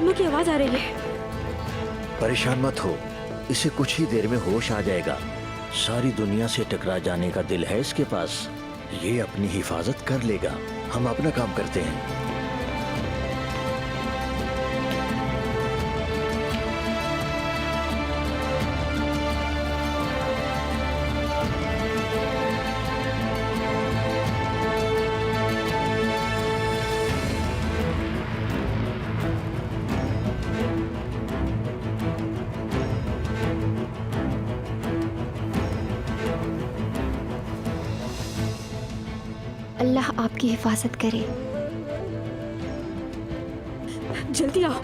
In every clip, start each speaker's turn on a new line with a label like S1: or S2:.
S1: अम्मा की आवाज आ रही है।
S2: परेशान मत हो, इसे कुछ ही देर में होश आ जाएगा। सारी दुनिया से टकरा जाने का दिल है इसके पास। ये अपनी हिफाजत कर लेगा। हम अपना काम करते हैं।
S3: अल्लाह आपकी हिफाजत करे।
S1: जल्दी आओ।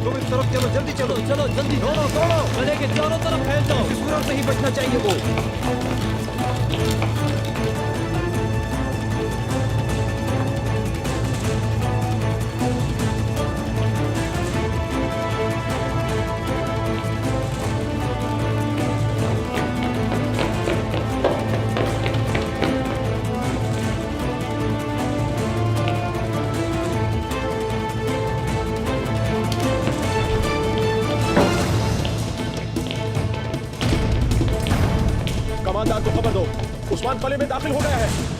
S4: तुम इस तरफ चलो, जल्दी चलो।
S5: चलो जल्दी
S4: दौड़ो दौड़ो।
S5: गले के चारों तरफ फैल जाओ।
S4: इस सूरज से ही बचना चाहिए वो। कमांडर को खबर दो, उस्मान पले में दाखिल हो गया है।